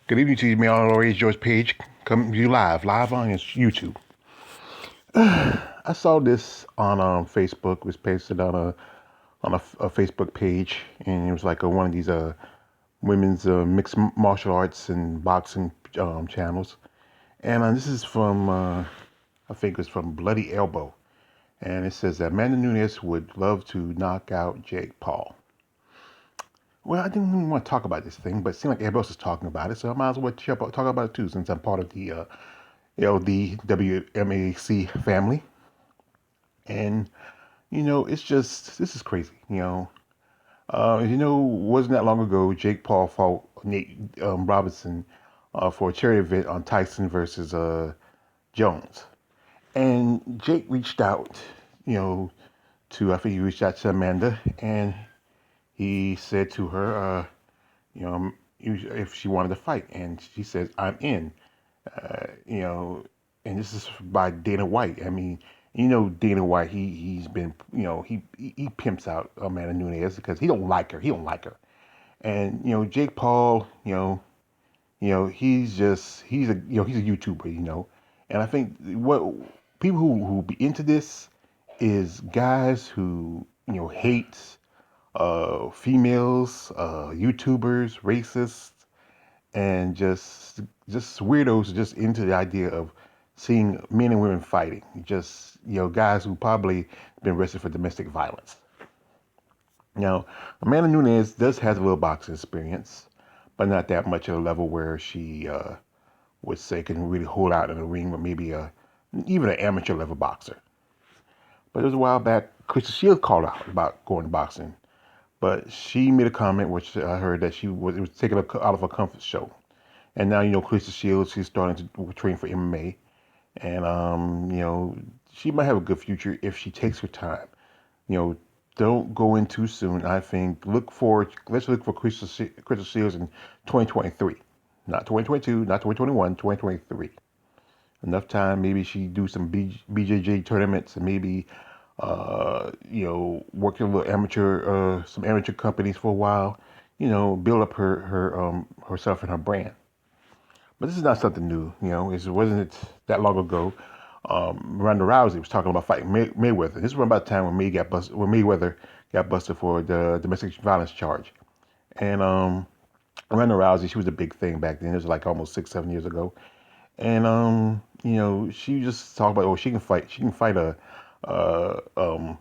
Good evening to you, Mail Always George Page. Coming to you live on YouTube. I saw this on Facebook. It was pasted on a Facebook page, and it was like one of these women's mixed martial arts and boxing channels. And this is from I think it's from Bloody Elbow, and it says that Amanda Nunes would love to knock out Jake Paul. Well, I didn't even want to talk about this thing, but it seemed like everybody else is talking about it, so I might as well talk about it too, since I'm part of the LDWMAC family. And, it's just, this is crazy. Wasn't that long ago, Jake Paul fought Nate Robinson for a charity event on Tyson versus Jones. And Jake reached out, I think he reached out to Amanda, and he said to her, you know, if she wanted to fight. And she says, I'm in. uh, you know, and this is by Dana White. I mean, Dana White. He's been, he pimps out Amanda Nunes because he don't like her. He don't like her. And Jake Paul. He's a YouTuber. And I think what people who be into this is guys who hate females, YouTubers, racists, and just weirdos just into the idea of seeing men and women fighting. Just guys who probably been arrested for domestic violence. Now, Amanda Nunes does have a little boxing experience, but not that much at a level where she would say can really hold out in the ring with maybe even an amateur level boxer. But it was a while back, Krista Shields called out about going to boxing, but she made a comment which I heard that it was taking her out of her comfort zone. And now, Clarissa Shields, she's starting to train for MMA. And, she might have a good future if she takes her time. You know, don't go in too soon. I think let's look for Clarissa Shields in 2023. Not 2022, not 2021, 2023. Enough time, maybe she do some BJJ tournaments and maybe, work in a little some amateur companies for a while. Build up herself and her brand. But this is not something new. It wasn't that long ago. Ronda Rousey was talking about fighting Mayweather. This was about the time when Mayweather got busted for the domestic violence charge. And Ronda Rousey, she was a big thing back then. It was like almost 6, 7 years ago. And she just talked about, she can fight. She can fight uh, um,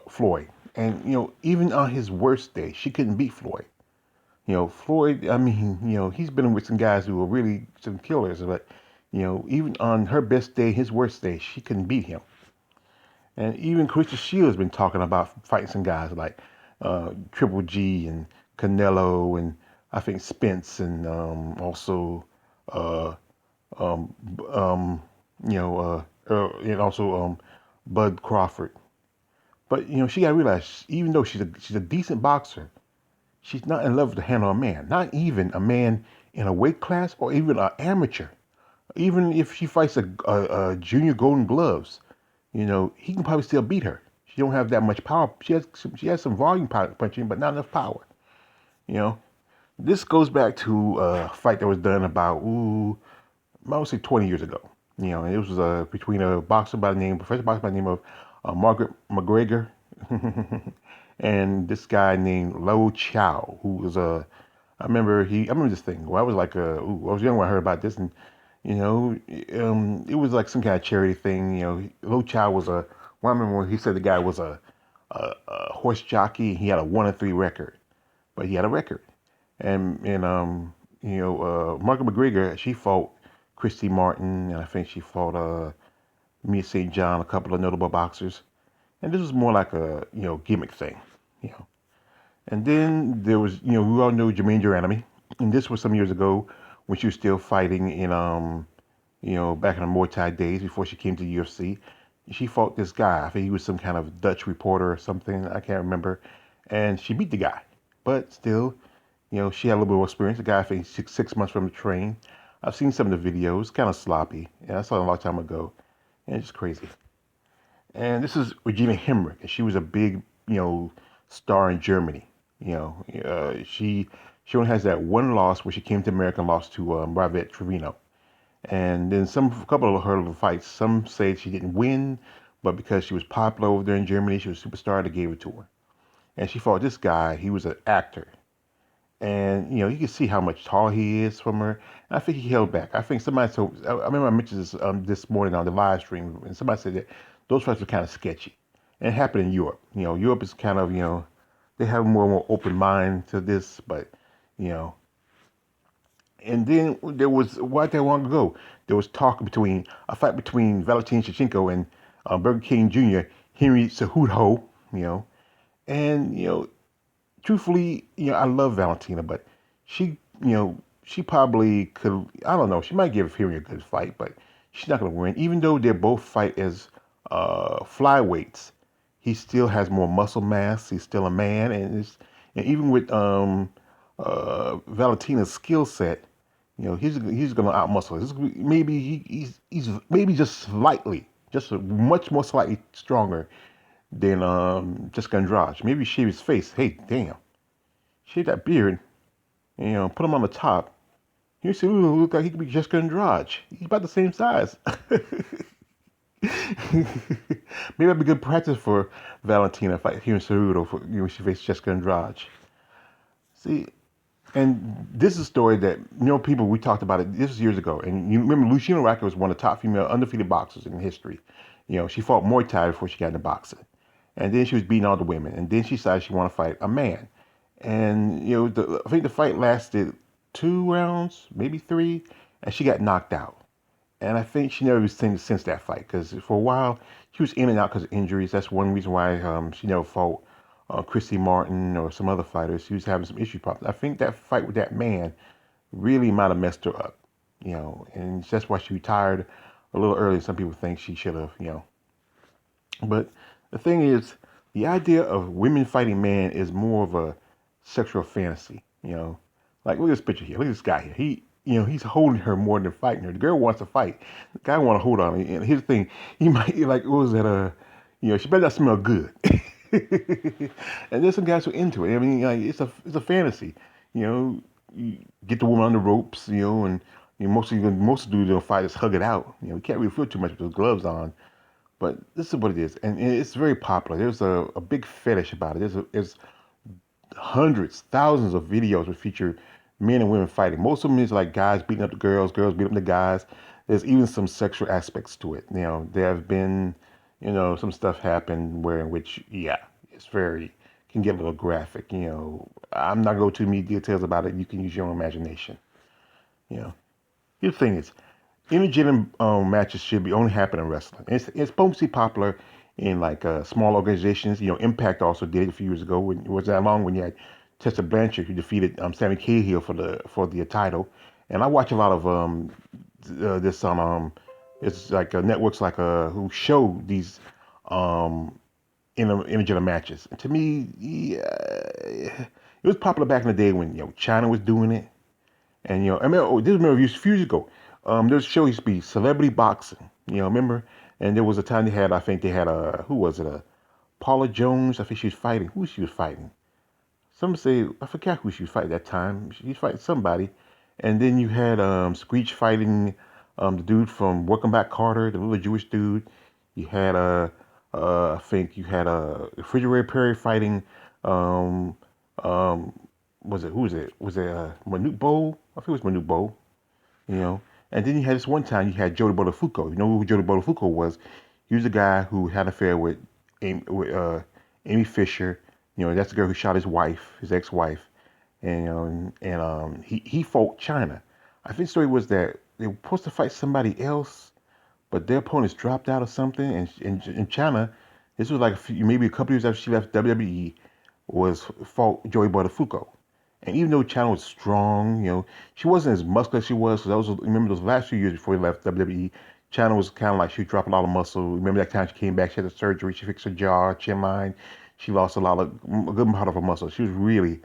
Floyd. And even on his worst day, she couldn't beat Floyd. Floyd, I mean, he's been with some guys who are really some killers, but, even on her best day, his worst day, she couldn't beat him. And even Krista Shields been talking about fighting some guys like Triple G and Canelo and I think Spence and also, uh, um, um, and also Bud Crawford. But, she got to realize, even though she's a decent boxer, she's not in love with the hand of a man, not even a man in a weight class or even an amateur. Even if she fights a junior Golden Gloves, he can probably still beat her. She don't have that much power. She has some volume punching, but not enough power. You know, this goes back to a fight that was done about I would say 20 years ago. It was between a professional boxer by the name of Margaret McGregor, and this guy named Lo Chow, who was a. I remember this thing. Well, I was like, I was young when I heard about this, and it was like some kind of charity thing. Lo Chow was a. Well, I remember when he said the guy was a horse jockey. He had a 1-3 record, but he had a record, and Margaret McGregor, she fought Christy Martin, and I think she fought Mia St. John, a couple of notable boxers. And this was more like a gimmick thing, you know. And then there was we all know Jermaine Duranamy, and this was some years ago when she was still fighting in back in the Muay Thai days before she came to the UFC. She fought this guy. I think he was some kind of Dutch reporter or something. I can't remember. And she beat the guy, but still, she had a little bit more experience. The guy, I think, 6 months from the train. I've seen some of the videos, kind of sloppy. And I saw it a long time ago, and it's just crazy. And this is Regina Hemrick, and she was a big, star in Germany. She She only has that one loss where she came to America and lost to Bravette Trevino. And then a couple of her little fights, some say she didn't win, but because she was popular over there in Germany, she was a superstar, they gave it to her. And she fought this guy. He was an actor. And, you can see how much taller he is from her. And I think he held back. I think somebody told, I remember I mentioned this morning on the live stream, and somebody said that those fights were kind of sketchy. And it happened in Europe. Europe is kind of, they have more and more open mind to this, but, you know, and then there was, what that long ago, there was talk between, a fight between Valentin Shevchenko and Burger King Jr., Henry Cejudo, you know, and, truthfully, I love Valentina, but she, she probably could. I don't know. She might give Fury a good fight, but she's not going to win. Even though they both fight as flyweights, he still has more muscle mass. He's still a man, and even with Valentina's skill set, he's going to outmuscle. Maybe he's maybe just slightly, just much more slightly stronger than Jessica Andrade. Maybe shave his face. Hey, damn, shave that beard, and put him on the top. You see, ooh, look like he could be Jessica Andrade. He's about the same size. Maybe that'd be good practice for Valentina if I hear Cerudo for when she faced Jessica Andrade. See, and this is a story that people we talked about it. This was years ago, and you remember Lucina Racker was one of the top female undefeated boxers in history. She fought Muay Thai before she got into boxing, and then she was beating all the women, and then she decided she wanted to fight a man, and I think the fight lasted 2 rounds, maybe three, and she got knocked out. And I think she never was seen since that fight because for a while she was in and out because of injuries. That's one reason why she never fought Christy Martin or some other fighters. She was having some issue problems. I think that fight with that man really might have messed her up, and that's why she retired a little early. Some people think she should have. But the thing is, the idea of women fighting men is more of a sexual fantasy. Like look at this picture here. Look at this guy here. He's holding her more than fighting her. The girl wants to fight. The guy want to hold on. And here's the thing. He might like, what was that? She better not smell good. And there's some guys who are into it. I mean, like, it's a fantasy. You get the woman on the ropes. And most of the dudes don't fight just hug it out. You can't really feel too much with those gloves on. But this is what it is, and it's very popular. There's a big fetish about it. There's hundreds, thousands of videos that feature men and women fighting. Most of them is like guys beating up the girls, girls beating up the guys. There's even some sexual aspects to it. There have been, some stuff happen where in which, yeah, it's very can get a little graphic. I'm not going to go too many details about it. You can use your own imagination. You know, Here's the thing is, intergender matches should be only happen in wrestling. It's mostly popular in like small organizations. Impact also did it a few years ago. When it was that long when you had Tessa Blanchard who defeated Sammy Cahill for the title. And I watch a lot of this on it's like networks like who show these intergender matches. And to me, yeah, it was popular back in the day when China was doing it. And I remember, this was a few years ago. There was a show used to be Celebrity Boxing. Remember? And there was a time I think they had who was it? Paula Jones. I think she was fighting. Who she was fighting? Some say I forgot who she was fighting at that time. She was fighting somebody. And then you had Screech fighting the dude from Welcome Back Carter, the little Jewish dude. You had I think you had Refrigerator Perry fighting um, was it who was it? Was it Manute Bowl? I think it was Manute Bowl. You know. And then you had this one time you had Jody Buttafuoco. You know who Jody Buttafuoco was? He was the guy who had an affair with Amy Fisher. That's the girl who shot his wife, his ex-wife, and he fought China. I think the story was that they were supposed to fight somebody else, but their opponents dropped out or something. And in China, this was like maybe a couple years after she left WWE, was fought Joey Buttafuoco. And even though China was strong, she wasn't as muscular as she was. Because remember those last few years before he left WWE, China was kind of like she was dropping a lot of muscle. Remember that time she came back, she had a surgery, she fixed her jaw, chin line. She lost a good part of her muscle. She was really,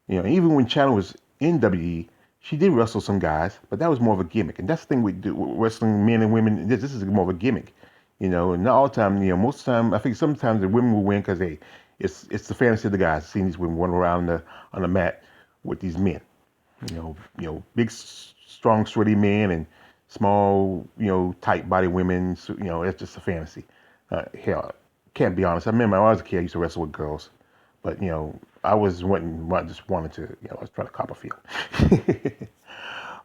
even when China was in WWE, she did wrestle some guys, but that was more of a gimmick. And that's the thing we do with wrestling men and women. This is more of a gimmick, and not all the time. Most of the time, I think sometimes the women will win because it's the fantasy of the guys seeing these women run around on the mat with these men. Big, strong, sweaty men and small, tight body women. So, it's just a fantasy. Hell, can't be honest. I remember when I was a kid, I used to wrestle with girls, but I was just wanted to, I was trying to cop a feel.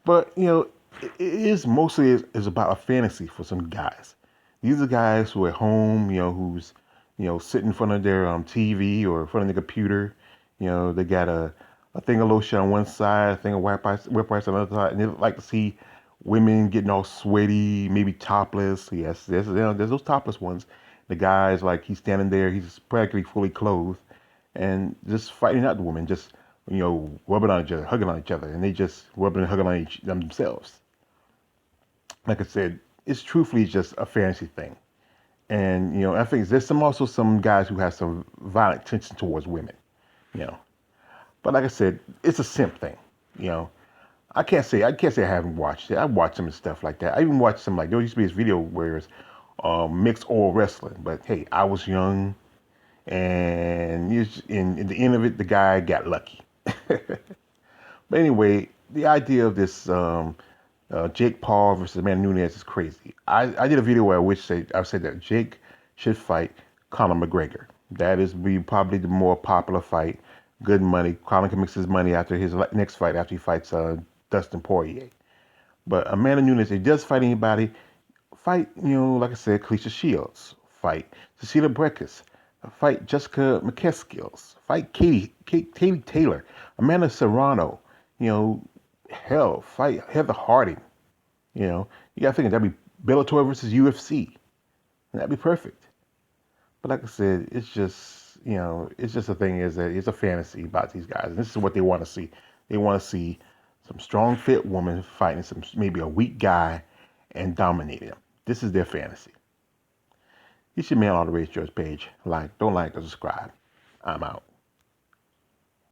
But it is mostly is about a fantasy for some guys. These are guys who are at home, who's sitting in front of their TV or in front of the computer. They got a thing of lotion on one side, a thing of whip ice on the other side, and they like to see women getting all sweaty, maybe topless. Yes, there's those topless ones. The guy's like he's standing there, he's practically fully clothed, and just fighting out the woman, just rubbing on each other, hugging on each other, and they just rubbing and hugging on themselves. Like I said, it's truthfully just a fantasy thing. And I think there's also some guys who have some violent tension towards women. You know, but like I said, it's a simp thing. You know, I can't say I haven't watched it. I watched some stuff like that. I even watched some there used to be this video where it's mixed oil wrestling. But hey, I was young, and in the end of it, the guy got lucky. But anyway, the idea of this Jake Paul versus Amanda Nunes is crazy. I did a video where I said that Jake should fight Conor McGregor. That is be probably the more popular fight. Good money. Conor can mix his money after his next fight after he fights Dustin Poirier. But Amanda Nunes, if he does fight anybody, fight like I said, Kalisha Shields. Fight Cecilia Brækhus. Fight Jessica McCaskill. Fight Katie Taylor. Amanda Serrano. You know, hell, fight Heather Harding. You gotta think that'd be Bellator versus UFC. That'd be perfect. But like I said, it's just a thing is that it's a fantasy about these guys. And this is what they want to see. They want to see some strong, fit woman fighting maybe a weak guy and dominating him. This is their fantasy. You should mail on the Race Yours page. Don't like or subscribe. I'm out.